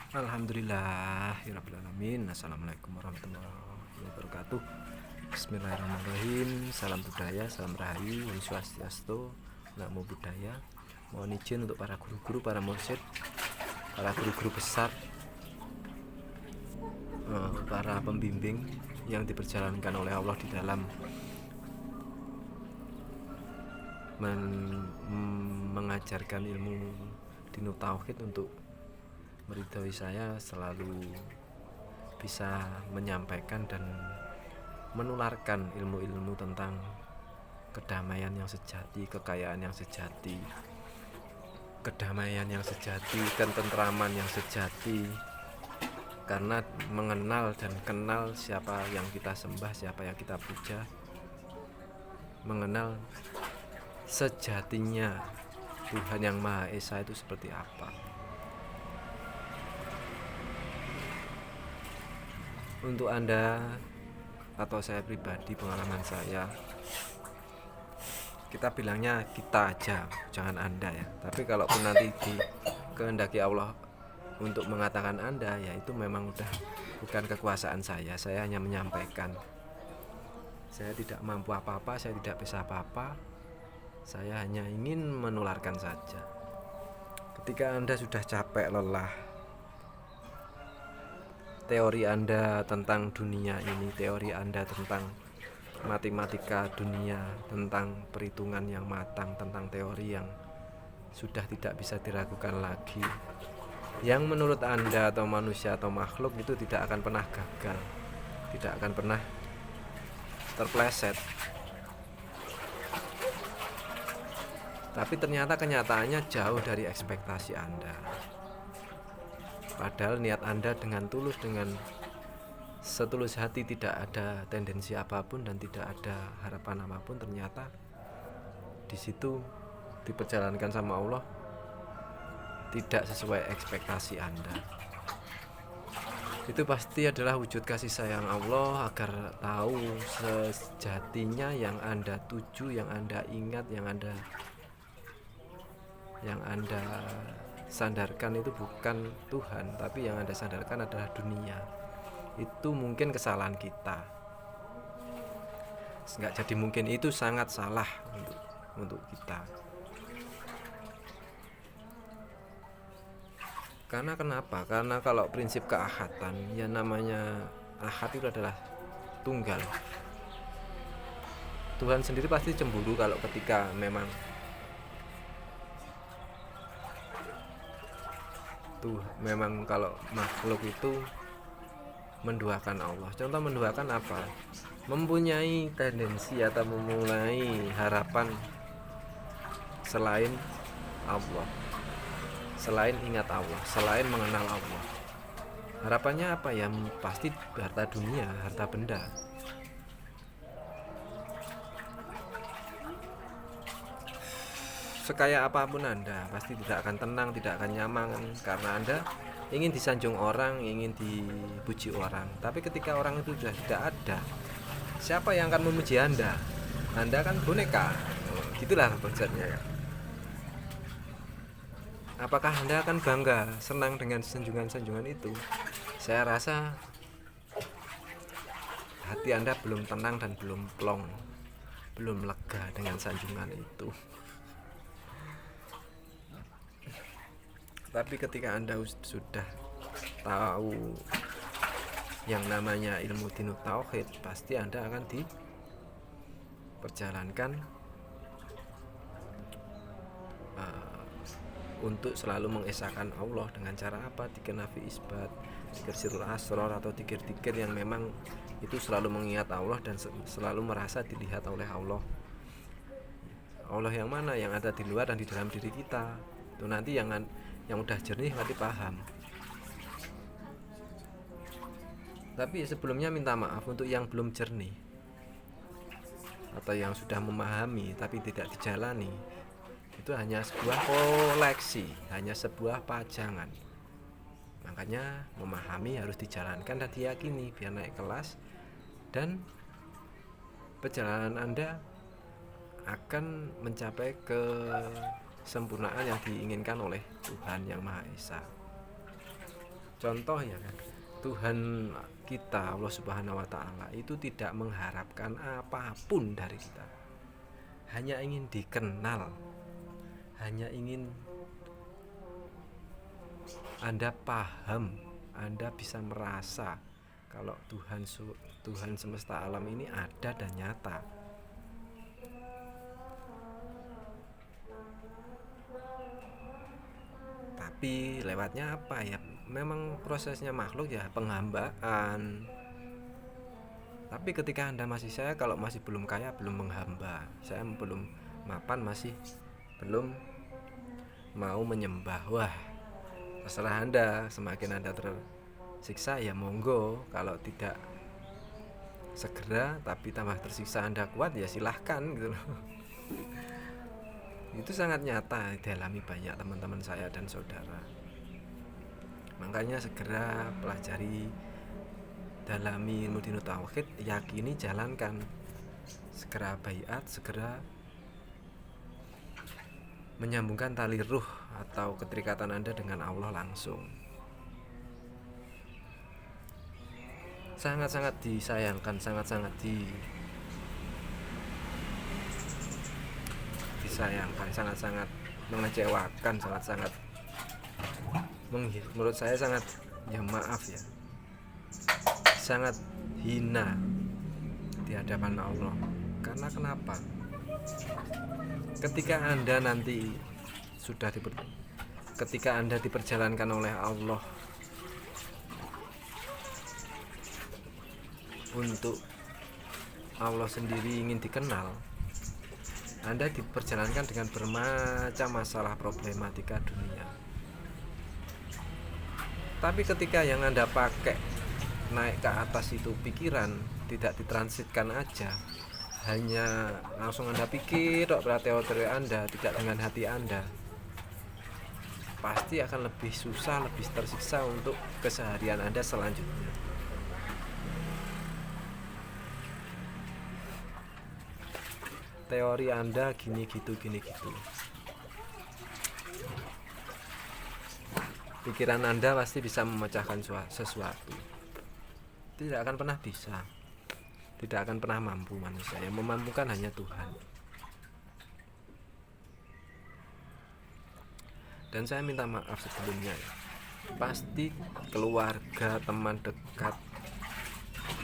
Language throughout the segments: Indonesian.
Alhamdulillahirrabbilalamin. Assalamualaikum warahmatullahi wabarakatuh. Bismillahirrahmanirrahim. Salam budaya, salam rahayu, Om Swastiastu, Namo Buddhaya. Mohon izin untuk para guru-guru, para mursyid, para guru-guru besar, para pembimbing yang diperjalankan oleh Allah di dalam mengajarkan ilmu dinu tauhid untuk meridhoi saya selalu bisa menyampaikan dan menularkan ilmu-ilmu tentang kedamaian yang sejati, kekayaan yang sejati, kedamaian yang sejati, ketentraman yang sejati. Karena mengenal dan kenal siapa yang kita sembah, siapa yang kita puja, mengenal sejatinya Tuhan yang Maha Esa itu seperti apa. Untuk Anda atau saya pribadi, pengalaman saya, kita bilangnya kita aja, jangan Anda ya. Tapi kalaupun nanti dikehendaki Allah untuk mengatakan Anda, ya itu memang udah bukan kekuasaan saya. Saya hanya menyampaikan. Saya tidak mampu apa-apa, saya tidak bisa apa-apa. Saya hanya ingin menularkan saja. Ketika Anda sudah capek, lelah, teori Anda tentang dunia ini, teori Anda tentang matematika dunia, tentang perhitungan yang matang, tentang teori yang sudah tidak bisa diragukan lagi, yang menurut Anda atau manusia atau makhluk itu tidak akan pernah gagal, tidak akan pernah terpleset. Tapi ternyata kenyataannya jauh dari ekspektasi Anda. Padahal niat Anda dengan tulus, dengan setulus hati, tidak ada tendensi apapun dan tidak ada harapan apapun, ternyata di situ diperjalankan sama Allah tidak sesuai ekspektasi Anda. Itu pasti adalah wujud kasih sayang Allah agar tahu sejatinya yang Anda tuju, yang Anda ingat, yang Anda sandarkan itu bukan Tuhan, tapi yang Anda sandarkan adalah dunia. Itu mungkin kesalahan kita. Enggak jadi mungkin, itu sangat salah untuk kita. Karena kenapa? Karena kalau prinsip keahatan, ya namanya ahad itu adalah tunggal. Tuhan sendiri pasti cemburu kalau ketika memang kalau makhluk itu menduakan Allah. Contoh menduakan apa? Mempunyai tendensi atau memulai harapan selain Allah, selain ingat Allah, selain mengenal Allah. Harapannya apa ya? Pasti harta dunia, harta benda. Sekaya apapun Anda, pasti tidak akan tenang, tidak akan nyaman, karena Anda ingin disanjung orang, ingin dipuji orang. Tapi ketika orang itu sudah tidak ada, siapa yang akan memuji Anda? Anda kan boneka. Gitulah konsepnya. Apakah Anda akan bangga, senang dengan sanjungan-sanjungan itu? Saya rasa hati Anda belum tenang dan belum plong, belum lega dengan sanjungan itu. Tapi ketika Anda sudah tahu yang namanya ilmu dinu tauhid, pasti Anda akan diperjalankan untuk selalu mengesahkan Allah. Dengan cara apa? Dikenafi isbat, dikir sirul asror, atau dikir-dikir yang memang itu selalu mengingat Allah dan selalu merasa dilihat oleh Allah. Allah yang mana? Yang ada di luar dan di dalam diri kita. Itu nanti yang udah jernih nanti paham. Tapi sebelumnya minta maaf untuk yang belum jernih atau yang sudah memahami tapi tidak dijalani. Itu hanya sebuah koleksi, hanya sebuah pajangan. Makanya memahami harus dijalankan dan diyakini biar naik kelas, dan perjalanan Anda akan mencapai kesempurnaan yang diinginkan oleh Tuhan yang Maha Esa. Contoh ya kan, Tuhan kita Allah Subhanahu wa taala itu tidak mengharapkan apapun dari kita. Hanya ingin dikenal, hanya ingin Anda paham, Anda bisa merasa kalau Tuhan semesta alam ini ada dan nyata. Tapi lewatnya apa ya? Memang prosesnya makhluk ya penghambaan. Tapi ketika Anda masih kalau masih belum kaya, belum menghamba. Saya belum mapan, masih belum mau menyembah. Wah, terserah Anda. Semakin Anda tersiksa ya monggo. Kalau tidak segera tapi tambah tersiksa Anda kuat ya silahkan gitu loh. Itu sangat nyata dialami banyak teman-teman saya dan saudara. Makanya segera pelajari, dalami ilmu dinu tauhid, yakini, jalankan. Segera baiat, segera menyambungkan tali ruh atau keterikatan Anda dengan Allah langsung. Sangat-sangat disayangkan, sangat-sangat disayangkan, sangat-sangat mengecewakan, sangat-sangat menurut saya sangat, ya maaf ya, sangat hina di hadapan Allah. Karena kenapa? Ketika Anda nanti ketika Anda diperjalankan oleh Allah untuk Allah sendiri ingin dikenal, Anda diperjalankan dengan bermacam masalah problematika dunia. Tapi ketika yang Anda pakai naik ke atas itu pikiran, tidak ditransitkan aja, hanya langsung Anda pikir teori Anda, tidak dengan hati Anda, pasti akan lebih susah, lebih tersiksa untuk keseharian Anda selanjutnya. Teori Anda gini gitu. Pikiran Anda pasti bisa memecahkan sesuatu. Tidak akan pernah bisa. Tidak akan pernah mampu manusia. Yang memampukan hanya Tuhan. Dan saya minta maaf sebelumnya ya. Pasti keluarga, teman dekat,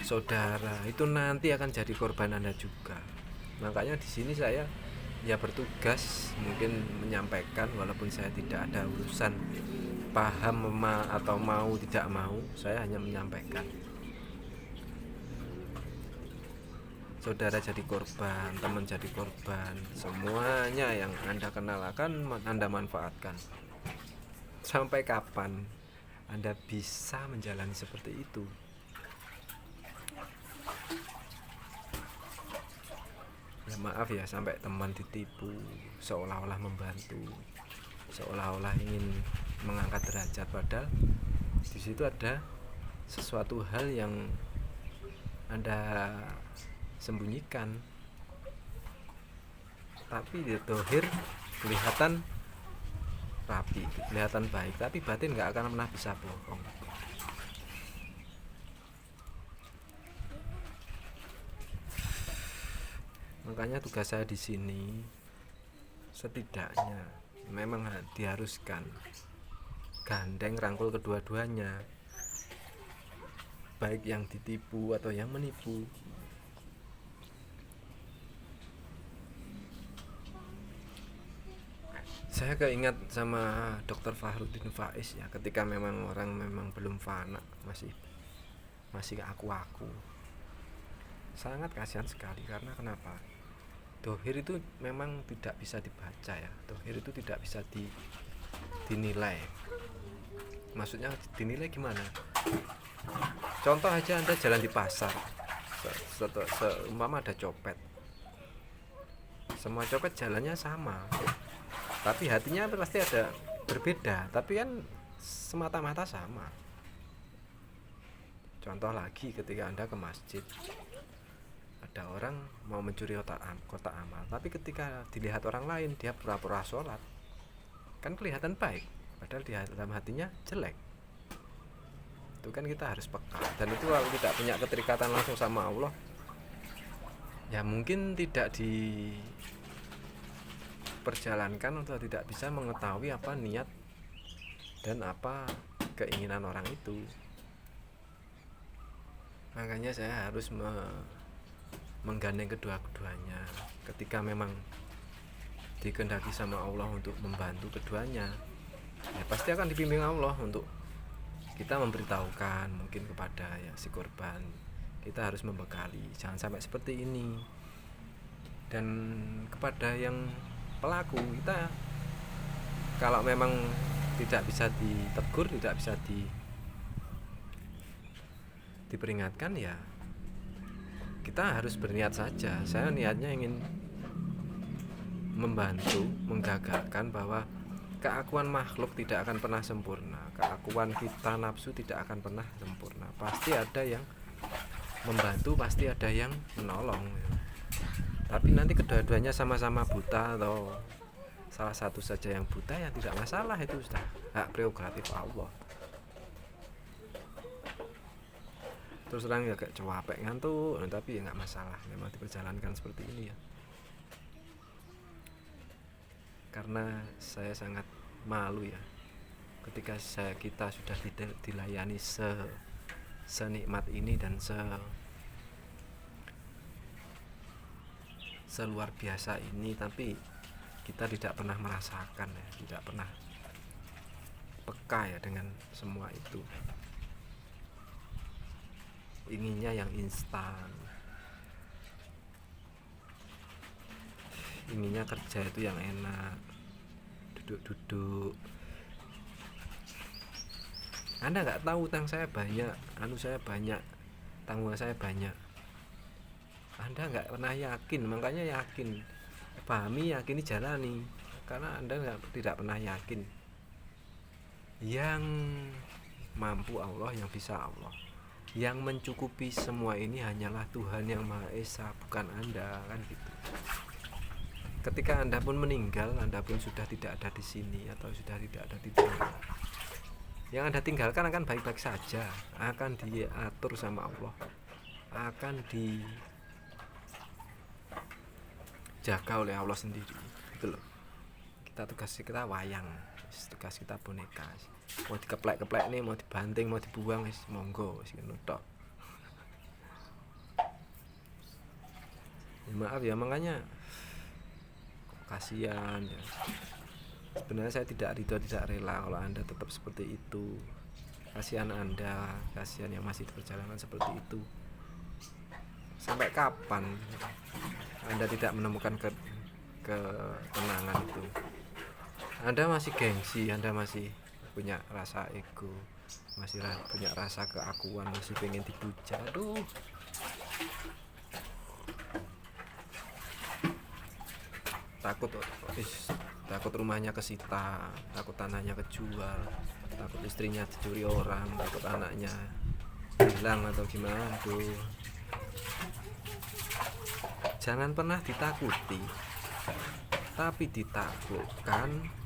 saudara itu nanti akan jadi korban Anda juga. Makanya di sini saya ya bertugas mungkin menyampaikan, walaupun saya tidak ada urusan paham atau mau tidak mau, saya hanya menyampaikan. Saudara jadi korban, teman jadi korban, semuanya yang Anda kenal akan Anda manfaatkan. Sampai kapan Anda bisa menjalani seperti itu? Ya maaf ya, sampai teman ditipu seolah-olah membantu, seolah-olah ingin mengangkat derajat, padahal di situ ada sesuatu hal yang Anda sembunyikan. Tapi di dohir kelihatan rapi, kelihatan baik, tapi batin nggak akan pernah bisa bohong. Makanya tugas saya di sini setidaknya memang diharuskan gandeng rangkul kedua-duanya, baik yang ditipu atau yang menipu. Saya keingat sama Dr. Fahruddin Faiz ya, ketika memang orang memang belum fana, masih aku sangat kasihan sekali. Karena kenapa? Dohir itu memang tidak bisa dibaca ya, dohir itu tidak bisa dinilai. Maksudnya dinilai gimana? Contoh aja, Anda jalan di pasar, seumpama ada copet, semua copet jalannya sama, tapi hatinya pasti ada berbeda, tapi kan semata-mata sama. Contoh lagi, ketika Anda ke masjid, ada orang mau mencuri kotak amal, tapi ketika dilihat orang lain dia pura-pura sholat, kan kelihatan baik, padahal di dalam hatinya jelek. itu kan kita harus peka. Dan itu kalau tidak punya keterikatan langsung sama Allah, ya mungkin tidak diperjalankan atau tidak bisa mengetahui apa niat dan apa keinginan orang itu. Makanya saya harus menggandeng kedua-keduanya. Ketika memang dikehendaki sama Allah untuk membantu keduanya, ya pasti akan dibimbing Allah untuk kita memberitahukan mungkin kepada ya si korban, kita harus membekali, jangan sampai seperti ini. Dan kepada yang pelaku, kita kalau memang tidak bisa ditegur, tidak bisa diperingatkan, ya kita harus berniat saja. Saya niatnya ingin membantu, menggagalkan bahwa keakuan makhluk tidak akan pernah sempurna. Keakuan kita nafsu tidak akan pernah sempurna. Pasti ada yang membantu, pasti ada yang menolong. Tapi nanti kedua-duanya sama-sama buta atau salah satu saja yang buta, ya tidak masalah, itu sudah hak prerogatif Allah. Terus terang ya kayak capek ngantuk, tapi ya nggak masalah, memang diperjalankan seperti ini ya. Karena saya sangat malu ya ketika kita sudah dilayani senikmat ini dan seluar biasa ini, tapi kita tidak pernah merasakan ya, tidak pernah peka ya dengan semua itu. Inginnya yang instan, inginnya kerja itu yang enak, duduk-duduk. Anda nggak tahu utang saya banyak, saya banyak, tanggungan saya banyak. Anda nggak pernah yakin, makanya yakin, pahami, yakini, jalani. Karena Anda tidak pernah yakin. Yang mampu Allah, yang bisa Allah. Yang mencukupi semua ini hanyalah Tuhan yang Maha Esa, bukan Anda, kan gitu. Ketika Anda pun meninggal, Anda pun sudah tidak ada di sini atau sudah tidak ada di dunia. Yang Anda tinggalkan akan baik-baik saja, akan diatur sama Allah, akan dijaga oleh Allah sendiri. Gitu loh. Tugas kita wayang, tugas kita boneka. Mau dikeplek-keplek nih, mau dibanting, mau dibuang, monggo, ngono tok. Ya, maaf ya, makanya kasihan ya. Sebenarnya saya tidak rela kalau Anda tetap seperti itu. Kasihan Anda, kasihan yang masih di perjalanan seperti itu. Sampai kapan Anda tidak menemukan ketenangan itu? Anda masih gengsi, Anda masih punya rasa ego, masih punya rasa keakuan, masih pengen dipuja. Aduh, takut rumahnya kesita, takut tanahnya kejual, takut istrinya dicuri orang, takut anaknya hilang atau gimana. Aduh, jangan pernah ditakuti, tapi ditaklukkan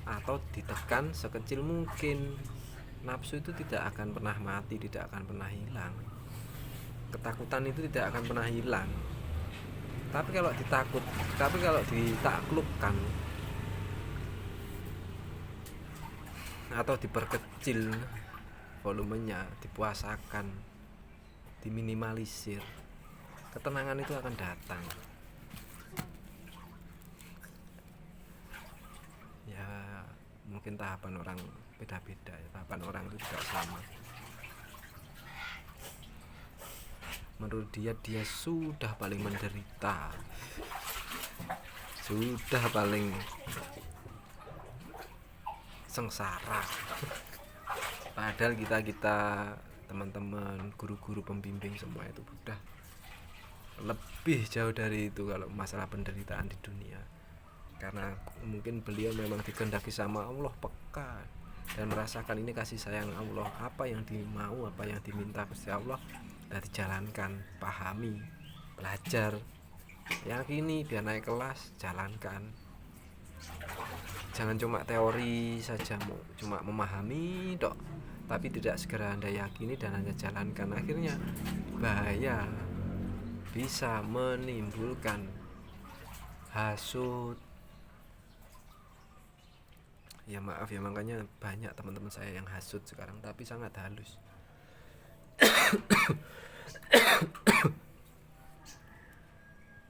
atau ditekan sekecil mungkin. Nafsu itu tidak akan pernah mati, tidak akan pernah hilang. Ketakutan itu tidak akan pernah hilang. Tapi kalau ditaklukkan atau diperkecil volumenya, dipuasakan, diminimalisir, ketenangan itu akan datang. Ya, mungkin tahapan orang beda-beda ya, tahapan orang itu tidak sama. Menurut dia sudah paling menderita, sudah paling sengsara. Padahal kita teman-teman, guru-guru pembimbing semua itu sudah lebih jauh dari itu kalau masalah penderitaan di dunia. Karena mungkin beliau memang dikehendaki sama Allah, peka dan merasakan ini kasih sayang Allah. Apa yang dimau, apa yang diminta Gusti Allah sudah dijalankan, pahami, belajar, yakini, biar naik kelas, jalankan. Jangan cuma teori saja, cuma memahami dok, tapi tidak segera Anda yakini dan Anda jalankan. Akhirnya bahaya, bisa menimbulkan hasut. Ya maaf ya, makanya banyak teman-teman saya yang hasut sekarang, tapi sangat halus.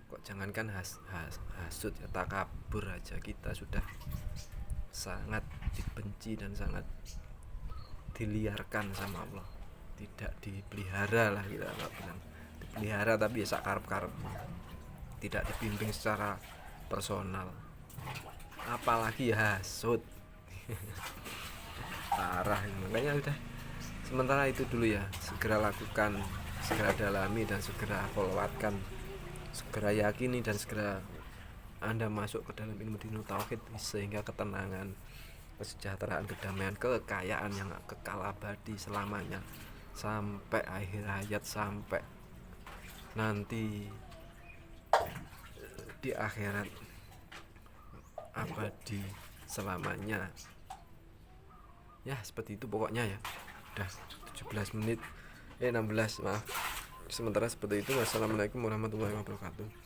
Kok jangankan hasut ya, takabur aja kita sudah sangat dibenci dan sangat diliarkan sama Allah, tidak dipelihara lah kita nggak bilang dipelihara, tapi ya sakarep-karep, tidak dibimbing secara personal, apalagi hasut. Parah, makanya udah sementara itu dulu ya, segera lakukan, segera dalami dan segera follow-up-kan, segera yakini dan segera Anda masuk ke dalam ilmu dinul tauhid, sehingga ketenangan, kesejahteraan, kedamaian, kekayaan yang kekal abadi selamanya sampai akhir hayat, sampai nanti di akhirat abadi selamanya. Ya seperti itu pokoknya ya. Udah 17 menit 16 maaf. Sementara seperti itu. Wassalamualaikum warahmatullahi wabarakatuh.